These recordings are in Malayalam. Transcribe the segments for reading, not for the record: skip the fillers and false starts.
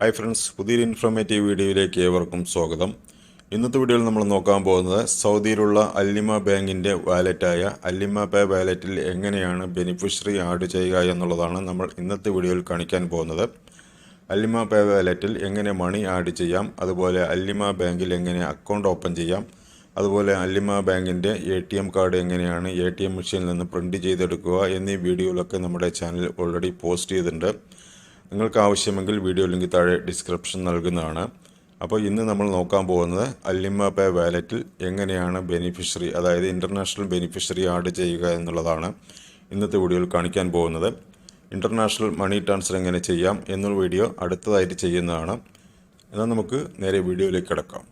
ഹായ് ഫ്രണ്ട്സ്, പുതിയൊരു ഇൻഫോർമേറ്റീവ് വീഡിയോയിലേക്ക് ഏവർക്കും സ്വാഗതം. ഇന്നത്തെ വീഡിയോയിൽ നമ്മൾ നോക്കാൻ പോകുന്നത് സൗദിയിലുള്ള അല്ലിമ ബാങ്കിൻ്റെ വാലറ്റായ അല്ലിമ പേ വാലറ്റിൽ എങ്ങനെയാണ് ബെനിഫിഷ്യറി ആഡ് ചെയ്യുക എന്നുള്ളതാണ് നമ്മൾ ഇന്നത്തെ വീഡിയോയിൽ കാണിക്കാൻ പോകുന്നത്. അല്ലിമ പേ വാലറ്റിൽ എങ്ങനെ മണി ആഡ് ചെയ്യാം, അതുപോലെ അല്ലിമ ബാങ്കിൽ എങ്ങനെ അക്കൗണ്ട് ഓപ്പൺ ചെയ്യാം, അതുപോലെ അല്ലിമ ബാങ്കിൻ്റെ ATM കാർഡ് എങ്ങനെയാണ് ATM മെഷീനിൽ നിന്ന് പ്രിൻറ്റ് ചെയ്തെടുക്കുക എന്നീ വീഡിയോകളൊക്കെ നമ്മുടെ ചാനൽ ഓൾറെഡി പോസ്റ്റ് ചെയ്തിട്ടുണ്ട്. നിങ്ങൾക്ക് ആവശ്യമെങ്കിൽ വീഡിയോ ലിങ്ക് താഴെ ഡിസ്ക്രിപ്ഷൻ നൽകുന്നതാണ്. അപ്പോൾ ഇന്ന് നമ്മൾ നോക്കാൻ പോകുന്നത് അല്ലിമ പേ വാലറ്റിൽ എങ്ങനെയാണ് ബെനിഫിഷ്യറി, അതായത് ഇൻ്റർനാഷണൽ ബെനിഫിഷ്യറി ആഡ് ചെയ്യുക എന്നുള്ളതാണ് ഇന്നത്തെ വീഡിയോയിൽ കാണിക്കാൻ പോകുന്നത്. ഇൻ്റർനാഷണൽ മണി ട്രാൻസ്ഫർ എങ്ങനെ ചെയ്യാം എന്നുള്ള വീഡിയോ അടുത്തതായിട്ട് ചെയ്യുന്നതാണ്. എന്നാൽ നമുക്ക് നേരെ വീഡിയോയിലേക്ക് കിടക്കാം.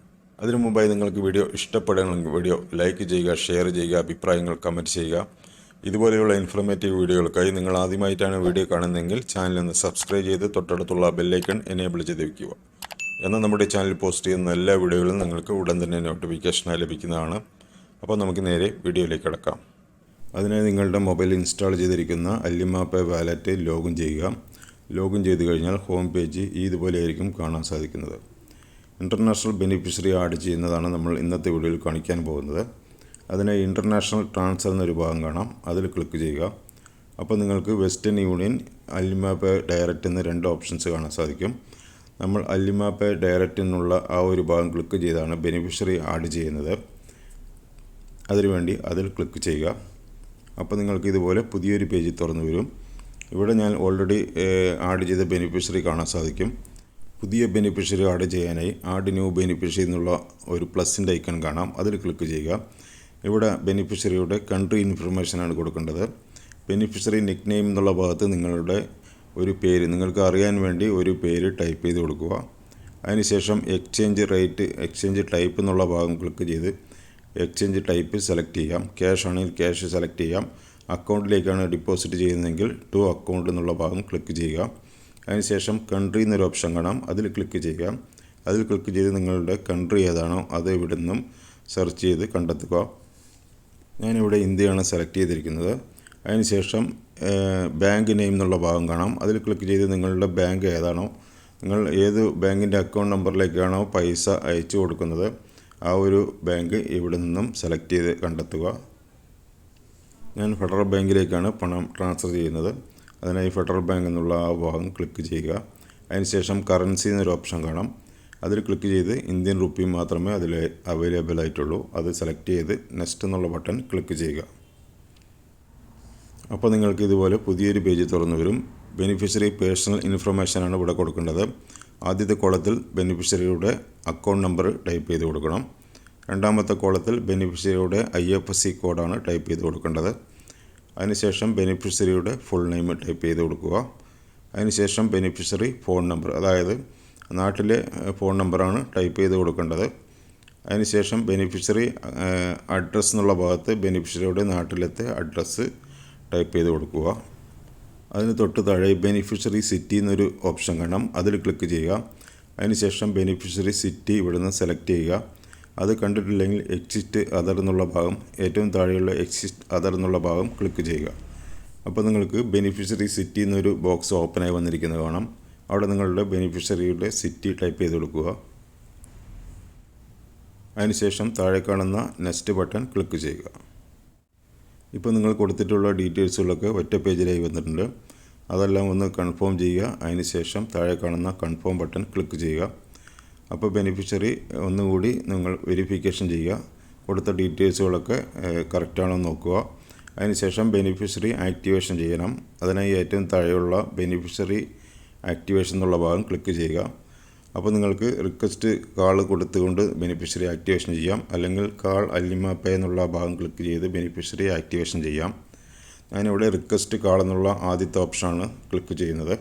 അതിനു മുമ്പായി നിങ്ങൾക്ക് വീഡിയോ ഇഷ്ടപ്പെടുകയാണെങ്കിൽ വീഡിയോ ലൈക്ക് ചെയ്യുക, ഷെയർ ചെയ്യുക, അഭിപ്രായങ്ങൾ കമൻറ്റ് ചെയ്യുക. ഇതുപോലെയുള്ള ഇൻഫോർമേറ്റീവ് വീഡിയോകൾക്കായി നിങ്ങൾ ആദ്യമായിട്ടാണ് വീഡിയോ കാണുന്നതെങ്കിൽ ചാനൽ ഒന്ന് സബ്സ്ക്രൈബ് ചെയ്ത് തൊട്ടടുത്തുള്ള ബെല്ലൈക്കൺ എനേബിൾ ചെയ്ത് വയ്ക്കുക. എന്നാൽ നമ്മുടെ ചാനൽ പോസ്റ്റ് ചെയ്യുന്ന എല്ലാ വീഡിയോകളും നിങ്ങൾക്ക് ഉടൻ തന്നെ നോട്ടിഫിക്കേഷനായി ലഭിക്കുന്നതാണ്. അപ്പോൾ നമുക്ക് നേരെ വീഡിയോയിലേക്ക് കിടക്കാം. അതിനായി നിങ്ങളുടെ മൊബൈൽ ഇൻസ്റ്റാൾ ചെയ്തിരിക്കുന്ന അല്ലിമ പേ വാലറ്റ് ലോഗിൻ ചെയ്യുക. ലോഗിൻ ചെയ്ത് കഴിഞ്ഞാൽ ഹോം പേജ് ഇതുപോലെയായിരിക്കും കാണാൻ സാധിക്കുന്നത്. ഇൻ്റർനാഷണൽ ബെനിഫിഷ്യറി ആഡ് ചെയ്യുന്നതാണ് നമ്മൾ ഇന്നത്തെ വീഡിയോയിൽ കാണിക്കാൻ പോകുന്നത്. അതിന് ഇൻ്റർനാഷണൽ ട്രാൻസ്ഫർ എന്നൊരു ഭാഗം കാണാം, അതിൽ ക്ലിക്ക് ചെയ്യുക. അപ്പോൾ നിങ്ങൾക്ക് വെസ്റ്റേൺ യൂണിയൻ, അല്ലിമ പേ ഡയറക്റ്റ് എന്ന രണ്ട് ഓപ്ഷൻസ് കാണാൻ സാധിക്കും. നമ്മൾ അല്ലിമ പേ ഡയറക്റ്റ് എന്നുള്ള ആ ഒരു ഭാഗം ക്ലിക്ക് ചെയ്താണ് ബെനിഫിഷ്യറി ആഡ് ചെയ്യുന്നത്. അതിനുവേണ്ടി അതിൽ ക്ലിക്ക് ചെയ്യുക. അപ്പോൾ നിങ്ങൾക്ക് ഇതുപോലെ പുതിയൊരു പേജ് തുറന്നു വരും. ഇവിടെ ഞാൻ ഓൾറെഡി ആഡ് ചെയ്ത ബെനിഫിഷ്യറി കാണാൻ സാധിക്കും. പുതിയ ബെനിഫിഷ്യറി ആഡ് ചെയ്യാനായി ആഡ് ന്യൂ ബെനിഫിഷ്യറി എന്നുള്ള ഒരു പ്ലസിൻ്റെ ഐക്കൺ കാണാം, അതിൽ ക്ലിക്ക് ചെയ്യുക. ഇവിടെ ബെനിഫിഷ്യറിയുടെ കൺട്രി ഇൻഫർമേഷനാണ് കൊടുക്കേണ്ടത്. ബെനിഫിഷ്യറി നിക്ക് നെയിം എന്നുള്ള ഭാഗത്ത് നിങ്ങളുടെ ഒരു പേര്, നിങ്ങൾക്ക് അറിയാൻ വേണ്ടി ഒരു പേര് ടൈപ്പ് ചെയ്ത് കൊടുക്കുക. അതിനുശേഷം എക്സ്ചേഞ്ച് റേറ്റ്, എക്സ്ചേഞ്ച് ടൈപ്പ് എന്നുള്ള ഭാഗം ക്ലിക്ക് ചെയ്ത് എക്സ്ചേഞ്ച് ടൈപ്പ് സെലക്ട് ചെയ്യാം. ക്യാഷ് ആണെങ്കിൽ ക്യാഷ് സെലക്ട് ചെയ്യാം. അക്കൗണ്ടിലേക്കാണ് ഡിപ്പോസിറ്റ് ചെയ്യുന്നതെങ്കിൽ ടു അക്കൗണ്ട് എന്നുള്ള ഭാഗം ക്ലിക്ക് ചെയ്യുക. അതിനുശേഷം കൺട്രി എന്നൊരു ഓപ്ഷൻ കാണാം, അതിൽ ക്ലിക്ക് ചെയ്യുക. അതിൽ ക്ലിക്ക് ചെയ്ത് നിങ്ങളുടെ കൺട്രി ഏതാണോ അത് ഇവിടെ നിന്നും സെർച്ച് ചെയ്ത് കണ്ടെത്തുക. ഞാനിവിടെ ഇന്ത്യയാണ് സെലക്ട് ചെയ്തിരിക്കുന്നത്. അതിനുശേഷം ബാങ്ക് നെയിം എന്നുള്ള ഭാഗം കാണാം, അതിൽ ക്ലിക്ക് ചെയ്ത് നിങ്ങളുടെ ബാങ്ക് ഏതാണോ, നിങ്ങൾ ഏത് ബാങ്കിൻ്റെ അക്കൗണ്ട് നമ്പറിലേക്കാണോ പൈസ അയച്ചു കൊടുക്കുന്നത് ആ ഒരു ബാങ്ക് ഇവിടെ നിന്നും സെലക്ട് ചെയ്ത് കണ്ടെത്തുക. ഞാൻ ഫെഡറൽ ബാങ്കിലേക്കാണ് പണം ട്രാൻസ്ഫർ ചെയ്യുന്നത്. അതിനായി ഫെഡറൽ ബാങ്ക് എന്നുള്ള ആ ഭാഗം ക്ലിക്ക് ചെയ്യുക. അതിനുശേഷം കറൻസി എന്നൊരു ഓപ്ഷൻ കാണാം, അതിൽ ക്ലിക്ക് ചെയ്ത് ഇന്ത്യൻ റുപ്പി മാത്രമേ അതിൽ അവൈലബിൾ ആയിട്ടുള്ളൂ, അത് സെലക്ട് ചെയ്ത് നെക്സ്റ്റ് എന്നുള്ള ബട്ടൺ ക്ലിക്ക് ചെയ്യുക. അപ്പോൾ നിങ്ങൾക്ക് ഇതുപോലെ പുതിയൊരു പേജ് തുറന്നു വരും. ബെനിഫിഷ്യറി പേഴ്സണൽ ഇൻഫർമേഷനാണ് ഇവിടെ കൊടുക്കേണ്ടത്. ആദ്യത്തെ കോളത്തിൽ ബെനിഫിഷ്യറിയുടെ അക്കൗണ്ട് നമ്പർ ടൈപ്പ് ചെയ്ത് കൊടുക്കണം. രണ്ടാമത്തെ കോളത്തിൽ ബെനിഫിഷ്യറിയുടെ IFSC കോഡാണ് ടൈപ്പ് ചെയ്ത് കൊടുക്കേണ്ടത്. അതിനുശേഷം ബെനിഫിഷ്യറിയുടെ ഫുൾ നെയിം ടൈപ്പ് ചെയ്ത് കൊടുക്കുക. അതിനുശേഷം ബെനിഫിഷ്യറി ഫോൺ നമ്പർ, അതായത് നാട്ടിലെ ഫോൺ നമ്പറാണ് ടൈപ്പ് ചെയ്ത് കൊടുക്കേണ്ടത്. അതിനുശേഷം ബെനിഫിഷ്യറി അഡ്രസ്സ് എന്നുള്ള ഭാഗത്ത് ബെനിഫിഷ്യറിയുടെ നാട്ടിലത്തെ അഡ്രസ്സ് ടൈപ്പ് ചെയ്ത് കൊടുക്കുക. അതിന് തൊട്ട് താഴെ ബെനിഫിഷ്യറി സിറ്റി എന്നൊരു ഓപ്ഷൻ കാണാം, അതിൽ ക്ലിക്ക് ചെയ്യുക. അതിനുശേഷം ബെനിഫിഷ്യറി സിറ്റി ഇവിടുന്ന് സെലക്ട് ചെയ്യുക. അത് കണ്ടിട്ടില്ലെങ്കിൽ എക്സിറ്റ് അതർ എന്നുള്ള ഭാഗം, ഏറ്റവും താഴെയുള്ള എക്സിറ്റ് അതർ എന്നുള്ള ഭാഗം ക്ലിക്ക് ചെയ്യുക. അപ്പോൾ നിങ്ങൾക്ക് ബെനിഫിഷ്യറി സിറ്റി എന്നൊരു ബോക്സ് ഓപ്പണായി വന്നിരിക്കുന്നത് കാണാം. അവിടെ നിങ്ങളുടെ ബെനിഫിഷ്യറിയുടെ സിറ്റി ടൈപ്പ് ചെയ്ത് കൊടുക്കുക. അതിനുശേഷം താഴെ കാണുന്ന നെക്സ്റ്റ് ബട്ടൺ ക്ലിക്ക് ചെയ്യുക. ഇപ്പോൾ നിങ്ങൾ കൊടുത്തിട്ടുള്ള ഡീറ്റെയിൽസുകളൊക്കെ ഒറ്റ പേജിലായി വന്നിട്ടുണ്ട്. അതെല്ലാം ഒന്ന് കൺഫേം ചെയ്യുക. അതിനുശേഷം താഴെ കാണുന്ന കൺഫേം ബട്ടൺ ക്ലിക്ക് ചെയ്യുക. അപ്പോൾ ബെനിഫിഷ്യറി ഒന്നുകൂടി നിങ്ങൾ വെരിഫിക്കേഷൻ ചെയ്യുക, കൊടുത്ത ഡീറ്റെയിൽസുകളൊക്കെ കറക്റ്റാണോ നോക്കുക. അതിനുശേഷം ബെനിഫിഷ്യറി ആക്ടിവേഷൻ ചെയ്യണം. അതിനായി ഏറ്റവും താഴെയുള്ള ബെനിഫിഷ്യറി ആക്ടിവേഷൻ എന്നുള്ള ഭാഗം ക്ലിക്ക് ചെയ്യുക. അപ്പോൾ നിങ്ങൾക്ക് റിക്വസ്റ്റ് കാൾ കൊടുത്തുകൊണ്ട് ബെനിഫിഷ്യറി ആക്ടിവേഷൻ ചെയ്യാം, അല്ലെങ്കിൽ കാൾ അല്ലിമ പേ എന്നുള്ള ഭാഗം ക്ലിക്ക് ചെയ്ത് ബെനിഫിഷ്യറി ആക്ടിവേഷൻ ചെയ്യാം. ഞാനിവിടെ റിക്വസ്റ്റ് കാൾ എന്നുള്ള ആദ്യത്തെ ഓപ്ഷനാണ് ക്ലിക്ക് ചെയ്യുന്നത്.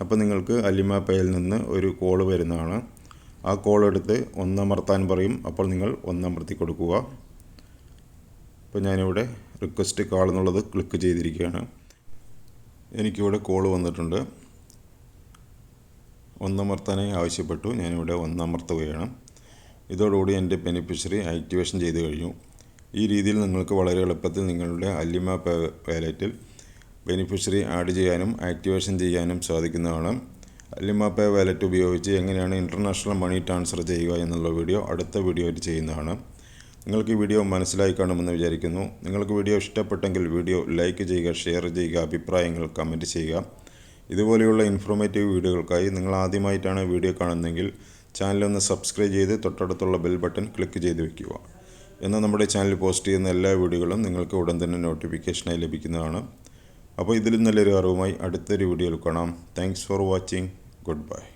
അപ്പോൾ നിങ്ങൾക്ക് അല്ലിമ പേയിൽ നിന്ന് ഒരു കോൾ വരുന്നതാണ്. ആ കോൾ എടുത്ത് ഒന്നമർത്താൻ പറയും, അപ്പോൾ നിങ്ങൾ ഒന്നമർത്തി കൊടുക്കുക. അപ്പോൾ ഞാനിവിടെ റിക്വസ്റ്റ് കാൾ എന്നുള്ളത് ക്ലിക്ക് ചെയ്തിരിക്കുകയാണ്. എനിക്കിവിടെ കോൾ വന്നിട്ടുണ്ട്. ഒന്നമർത്താനായി ആവശ്യപ്പെട്ടു, ഞാനിവിടെ ഒന്നമർത്തുകയാണ്. ഇതോടുകൂടി എൻ്റെ ബെനിഫിഷ്യറി ആക്ടിവേഷൻ ചെയ്ത് കഴിഞ്ഞു. ഈ രീതിയിൽ നിങ്ങൾക്ക് വളരെ എളുപ്പത്തിൽ നിങ്ങളുടെ അല്ലിമ വാലറ്റിൽ ബെനിഫിഷ്യറി ആഡ് ചെയ്യാനും ആക്ടിവേഷൻ ചെയ്യാനും സാധിക്കുന്നതാണ്. അല്ലിമ പേ വാലറ്റ് ഉപയോഗിച്ച് എങ്ങനെയാണ് ഇൻ്റർനാഷണൽ മണി ട്രാൻസ്ഫർ ചെയ്യുക എന്നുള്ള വീഡിയോ അടുത്ത വീഡിയോയിൽ ചെയ്യുന്നതാണ്. നിങ്ങൾക്ക് ഈ വീഡിയോ മനസ്സിലായി കാണുമെന്ന് വിചാരിക്കുന്നു. നിങ്ങൾക്ക് വീഡിയോ ഇഷ്ടപ്പെട്ടെങ്കിൽ വീഡിയോ ലൈക്ക് ചെയ്യുക, ഷെയർ ചെയ്യുക, അഭിപ്രായങ്ങൾ കമൻറ്റ് ചെയ്യുക. ഇതുപോലെയുള്ള ഇൻഫോർമേറ്റീവ് വീഡിയോകൾക്കായി നിങ്ങൾ ആദ്യമായിട്ടാണ് വീഡിയോ കാണുന്നതെങ്കിൽ ചാനലൊന്ന് സബ്സ്ക്രൈബ് ചെയ്ത് തൊട്ടടുത്തുള്ള ബെൽ ബട്ടൺ ക്ലിക്ക് ചെയ്ത് വയ്ക്കുക. എന്നാൽ നമ്മുടെ ചാനൽ പോസ്റ്റ് ചെയ്യുന്ന എല്ലാ വീഡിയോകളും നിങ്ങൾക്ക് ഉടൻ തന്നെ നോട്ടിഫിക്കേഷനായി ലഭിക്കുന്നതാണ്. അപ്പോൾ ഇതിലും നല്ലൊരു അറിവുമായി അടുത്തൊരു വീഡിയോയിൽ കാണാം. Thanks for watching. Goodbye.